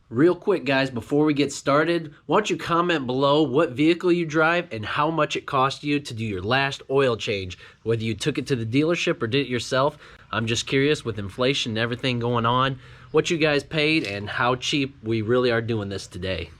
Real quick, guys, before we get started, why don't you comment below what vehicle you drive and how much it cost you to do your last oil change, whether you took it to the dealership or did it yourself. I'm just curious, with inflation and everything going on, what you guys paid and how cheap we really are doing this today.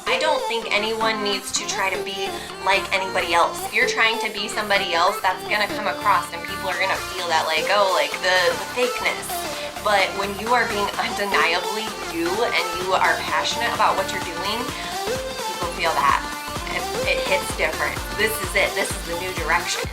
I don't think anyone needs to try to be like anybody else. If you're trying to be somebody else, that's gonna come across and people are gonna feel that like, oh, like the fakeness. But when you are being undeniably you and you are passionate about what you're doing, people feel that. It hits different. This is it. This is the new direction.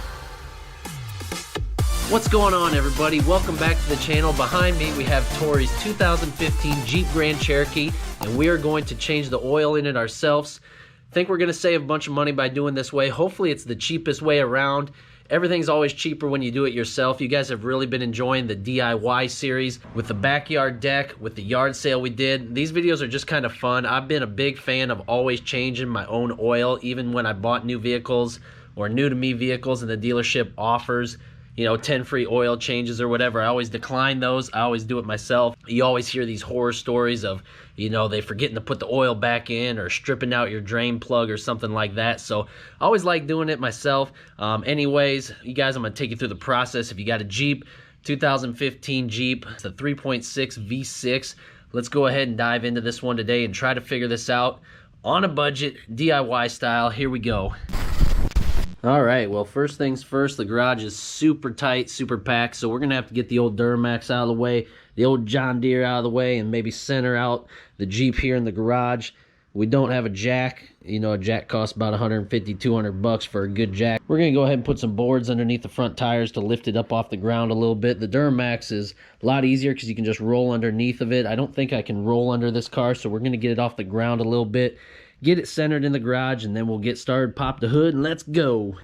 What's going on, everybody? Welcome back to the channel. Behind me we have Tori's 2015 Jeep Grand Cherokee, and we are going to change the oil in it ourselves. I think we're going to save a bunch of money by doing this way. Hopefully it's the cheapest way around. Everything's always cheaper when you do it yourself. You guys have really been enjoying the DIY series with the backyard deck, with the yard sale we did. These videos are just kind of fun. I've been a big fan of always changing my own oil, even when I bought new vehicles or new to me vehicles and the dealership offers, you know, 10 free oil changes or whatever. I always decline those. I always do it myself. You always hear these horror stories of, you know, they forgetting to put the oil back in or stripping out your drain plug or something like that. So I always like doing it myself. Anyways, you guys, I'm going to take you through the process. If you got a Jeep, 2015 Jeep, it's a 3.6 V6. Let's go ahead and dive into this one today and try to figure this out on a budget, DIY style. Here we go. All right, well, first things first, the garage is super tight, super packed, so we're going to have to get the old Duramax out of the way, the old John Deere out of the way, and maybe center out the Jeep here in the garage. We don't have a jack. You know, a jack costs about 150, 200 bucks for a good jack. We're going to go ahead and put some boards underneath the front tires to lift it up off the ground a little bit. The Duramax is a lot easier because you can just roll underneath of it. I don't think I can roll under this car, so we're going to get it off the ground a little bit, get it centered in the garage, and then we'll get started. Pop the hood and let's go.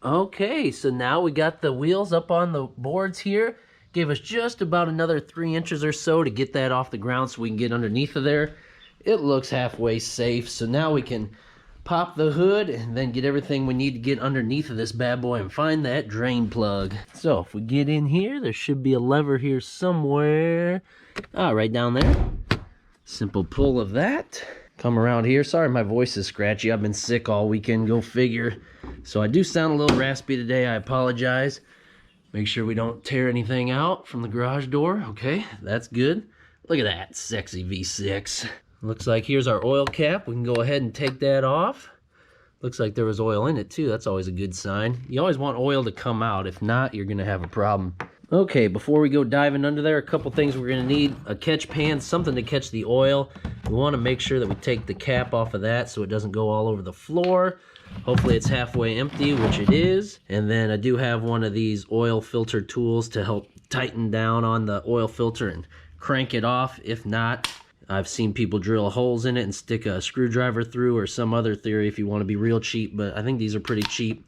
Okay, so now we got the wheels up on the boards here. Gave us just about another 3 inches or so to get that off the ground so we can get underneath of there. It looks halfway safe, so now we can pop the hood and then get everything we need to get underneath of this bad boy and find that drain plug. So if we get in here, there should be a lever here somewhere. Right down there. Simple pull of that. Come around here. Sorry my voice is scratchy. I've been sick all weekend, go figure. So I do sound a little raspy today. I apologize. Make sure we don't tear anything out from the garage door. Okay, that's good. Look at that sexy V6. Looks like here's our oil cap. We can go ahead and take that off. Looks like there was oil in it too. That's always a good sign. You always want oil to come out. If not, you're gonna have a problem. Okay, before we go diving under there, a couple things we're gonna need. A catch pan, something to catch the oil. We wanna make sure that we take the cap off of that so it doesn't go all over the floor. Hopefully it's halfway empty, which it is. And then I do have one of these oil filter tools to help tighten down on the oil filter and crank it off. If not, I've seen people drill holes in it and stick a screwdriver through, or some other theory if you want to be real cheap, but I think these are pretty cheap.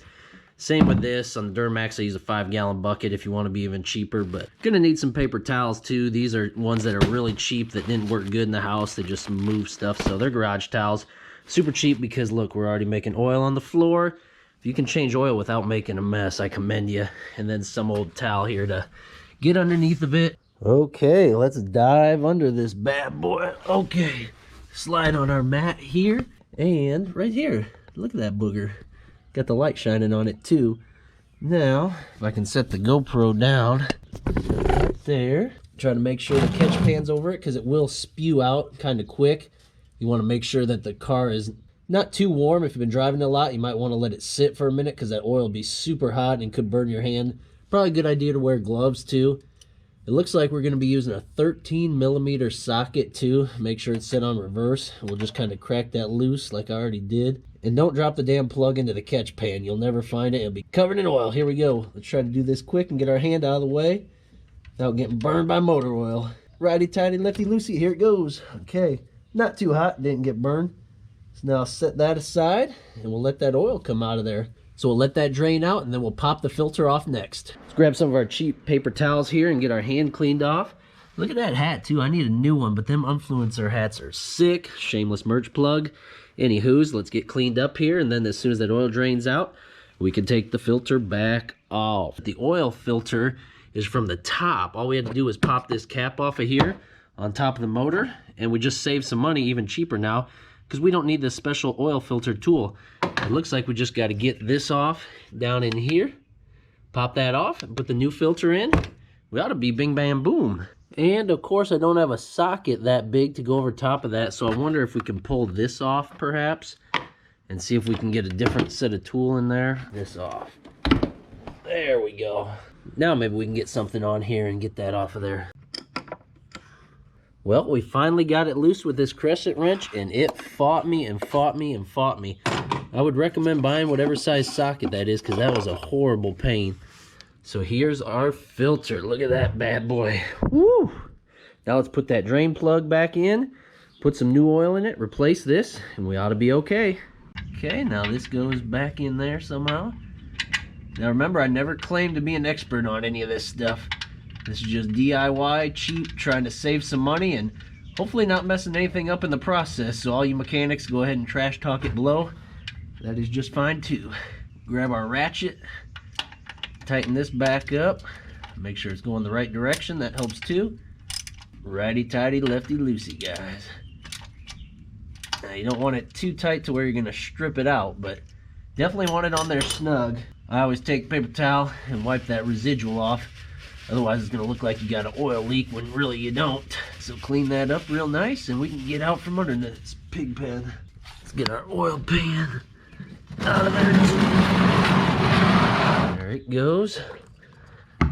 Same with this. On the Duramax, I use a 5-gallon bucket if you want to be even cheaper, but gonna need some paper towels too. These are ones that are really cheap that didn't work good in the house. They just move stuff, so they're garage towels. Super cheap because look, we're already making oil on the floor. If you can change oil without making a mess, I commend you. And then some old towel here to get underneath of it. Okay, let's dive under this bad boy. Okay, slide on our mat here and right here. Look at that booger. Got the light shining on it too. Now, if I can set the GoPro down right there, try to make sure the catch pan's over it because it will spew out kind of quick. You want to make sure that the car is not too warm. If you've been driving a lot, you might want to let it sit for a minute because that oil will be super hot and could burn your hand. Probably a good idea to wear gloves too. It looks like we're going to be using a 13mm socket too. Make sure it's set on reverse. We'll just kind of crack that loose like I already did. And don't drop the damn plug into the catch pan. You'll never find it. It'll be covered in oil. Here we go. Let's try to do this quick and get our hand out of the way without getting burned by motor oil. Righty-tighty, lefty-loosey. Here it goes. Okay. Not too hot. Didn't get burned. So now I'll set that aside and we'll let that oil come out of there. So we'll let that drain out and then we'll pop the filter off next. Let's grab some of our cheap paper towels here and get our hand cleaned off. Look at that hat too. I need a new one, but them Unfluencer hats are sick. Shameless merch plug. Anywho's, let's get cleaned up here, and then as soon as that oil drains out, we can take the filter back off. The oil filter is from the top. All we had to do was pop this cap off of here on top of the motor, and we just saved some money, even cheaper now, because we don't need this special oil filter tool. It looks like we just got to get this off down in here, pop that off, and put the new filter in. We ought to be bing bam boom. And of course I don't have a socket that big to go over top of that, so I wonder if we can pull this off perhaps and see if we can get a different set of tool in there. This off. There we go. Now maybe we can get something on here and get that off of there. Well, we finally got it loose with this crescent wrench, and it fought me and fought me and fought me. I would recommend buying whatever size socket that is, because that was a horrible pain. So here's our filter. Look at that bad boy. Woo! Now let's put that drain plug back in, put some new oil in it, replace this, and we ought to be okay. Okay, now this goes back in there somehow. Now remember, I never claimed to be an expert on any of this stuff. This is just DIY, cheap, trying to save some money and hopefully not messing anything up in the process. So all you mechanics, go ahead and trash talk it below. That is just fine too. Grab our ratchet. Tighten this back up, make sure it's going the right direction, that helps too. Righty-tighty, lefty-loosey, guys. Now you don't want it too tight to where you're gonna strip it out, but definitely want it on there snug. I always take a paper towel and wipe that residual off, otherwise it's gonna look like you got an oil leak when really you don't. So clean that up real nice and we can get out from under this pig pen. Let's get our oil pan out of there. There it goes.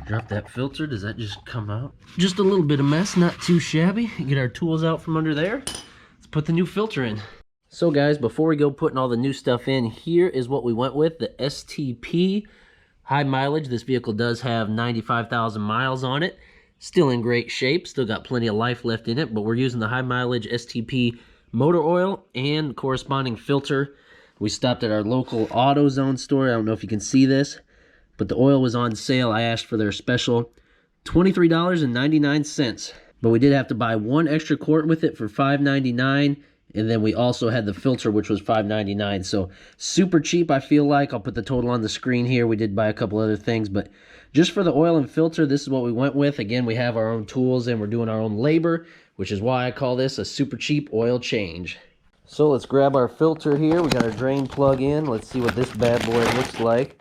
Drop that filter. Does that just come out? Just a little bit of mess, not too shabby. Get our tools out from under there. Let's put the new filter in. So guys, before we go putting all the new stuff in, here is what we went with, the Stp high mileage. This vehicle does have 95,000 miles on it. Still in great shape, still got plenty of life left in it, but we're using the high mileage Stp motor oil and corresponding filter. We stopped at our local AutoZone store. I don't know if you can see this, but the oil was on sale. I asked for their special $23.99, but we did have to buy one extra quart with it for $5.99, and then we also had the filter, which was $5.99. So super cheap, I feel like. I'll put the total on the screen here. We did buy a couple other things, but just for the oil and filter, this is what we went with. Again, we have our own tools and we're doing our own labor, which is why I call this a super cheap oil change. So let's grab our filter here. We got our drain plug in. Let's see what this bad boy looks like.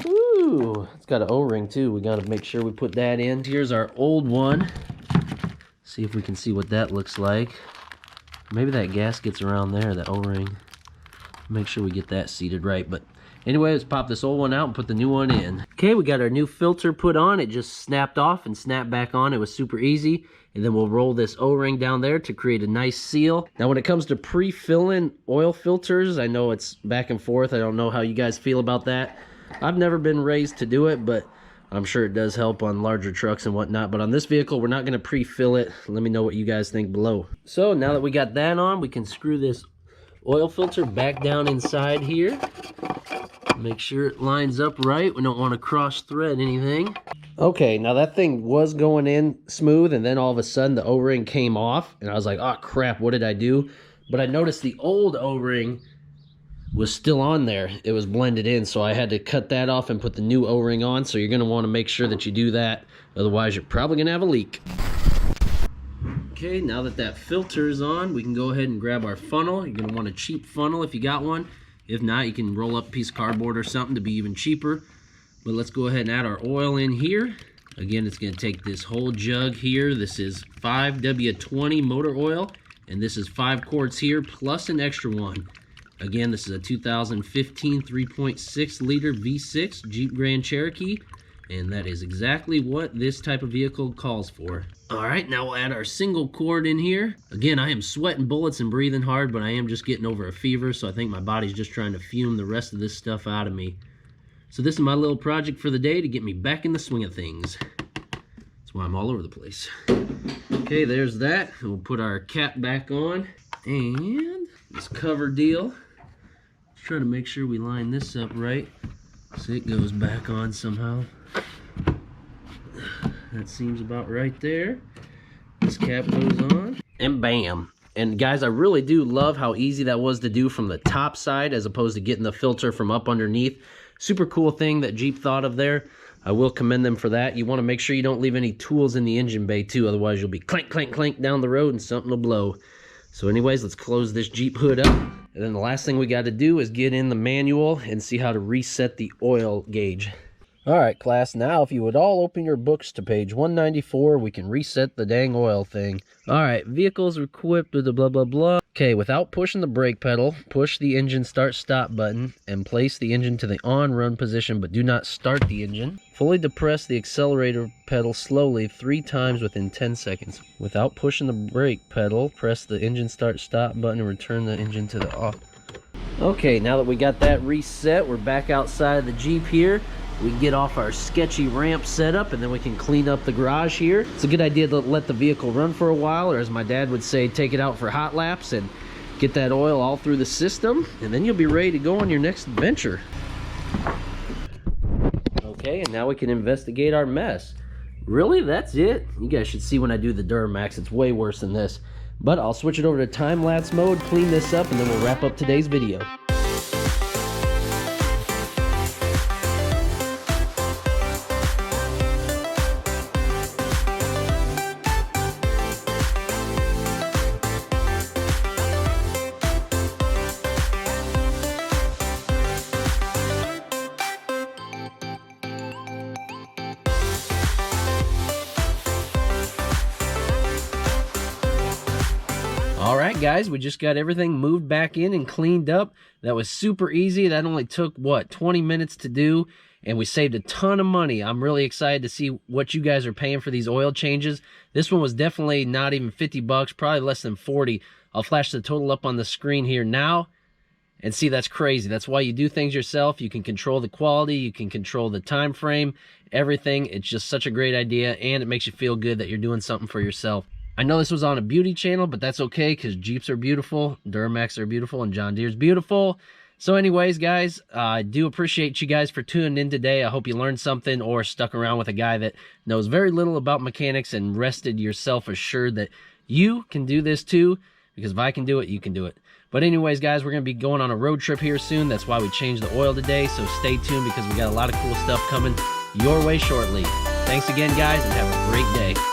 Ooh, it's got an O-ring too. We got to make sure we put that in. Here's our old one. See if we can see what that looks like. Maybe that gasket's around there, that O-ring. Make sure we get that seated right. But anyway, let's pop this old one out and put the new one in. Okay, we got our new filter put on. It just snapped off and snapped back on. It was super easy. And then we'll roll this O-ring down there to create a nice seal. Now when it comes to pre-filling oil filters, I know it's back and forth. I don't know how you guys feel about that. I've never been raised to do it, but I'm sure it does help on larger trucks and whatnot. But on this vehicle, we're not going to pre-fill it. Let me know what you guys think below. So now that we got that on, we can screw this oil filter back down inside here. Make sure it lines up right. We don't want to cross thread anything. Okay, now that thing was going in smooth, and then all of a sudden the O-ring came off, and I was like, oh crap, what did I do? But I noticed the old O-ring was still on there. It was blended in, so I had to cut that off and put the new O-ring on. So you're going to want to make sure that you do that, otherwise you're probably going to have a leak. Okay, now that that filter is on, we can go ahead and grab our funnel. You're going to want a cheap funnel if you got one. If not, you can roll up a piece of cardboard or something to be even cheaper. But let's go ahead and add our oil in here. Again, it's going to take this whole jug here. This is 5W20 motor oil, and this is 5 quarts here plus an extra one. Again, this is a 2015 3.6 liter V6 Jeep Grand Cherokee, and that is exactly what this type of vehicle calls for. All right, now we'll add our single cord in here. Again, I am sweating bullets and breathing hard, but I am just getting over a fever, so I think my body's just trying to fume the rest of this stuff out of me. So this is my little project for the day to get me back in the swing of things. That's why I'm all over the place. Okay, there's that. We'll put our cap back on. And this cover deal. Let's try to make sure we line this up right so it goes back on somehow. That seems about right there. This cap goes on, and bam. And guys, I really do love how easy that was to do from the top side as opposed to getting the filter from up underneath. Super cool thing that Jeep thought of there. I will commend them for that. You want to make sure you don't leave any tools in the engine bay too, otherwise you'll be clank, clank, clank down the road and something will blow. So anyways, let's close this Jeep hood up. And then the last thing we got to do is get in the manual and see how to reset the oil gauge. All right, class, now if you would all open your books to page 194, we can reset the dang oil thing. All right, vehicles are equipped with the blah, blah, blah. Okay, without pushing the brake pedal, push the engine start-stop button and place the engine to the on-run position, but do not start the engine. Fully depress the accelerator pedal slowly 3 times within 10 seconds. Without pushing the brake pedal, press the engine start-stop button and return the engine to the off. Okay, now that we got that reset, we're back outside the Jeep here. We can get off our sketchy ramp setup and then we can clean up the garage here. It's a good idea to let the vehicle run for a while, or as my dad would say, take it out for hot laps and get that oil all through the system, and then you'll be ready to go on your next adventure. Okay, and now we can investigate our mess. Really, that's it? You guys should see when I do the Duramax, it's way worse than this. But I'll switch it over to time-lapse mode, clean this up, and then we'll wrap up today's video. All right, guys, we just got everything moved back in and cleaned up. That was super easy. That only took, what, 20 minutes to do, and we saved a ton of money. I'm really excited to see what you guys are paying for these oil changes. This one was definitely not even 50 bucks, probably less than 40. I'll flash the total up on the screen here now. And see, that's crazy. That's why you do things yourself. You can control the quality, you can control the time frame, everything. It's just such a great idea, and it makes you feel good that you're doing something for yourself. I know this was on a beauty channel, but that's okay because Jeeps are beautiful, Duramax are beautiful, and John Deere's beautiful. So anyways, guys, I do appreciate you guys for tuning in today. I hope you learned something or stuck around with a guy that knows very little about mechanics and rested yourself assured that you can do this too, because if I can do it, you can do it. But anyways, guys, we're going to be going on a road trip here soon. That's why we changed the oil today, so stay tuned because we got a lot of cool stuff coming your way shortly. Thanks again, guys, and have a great day.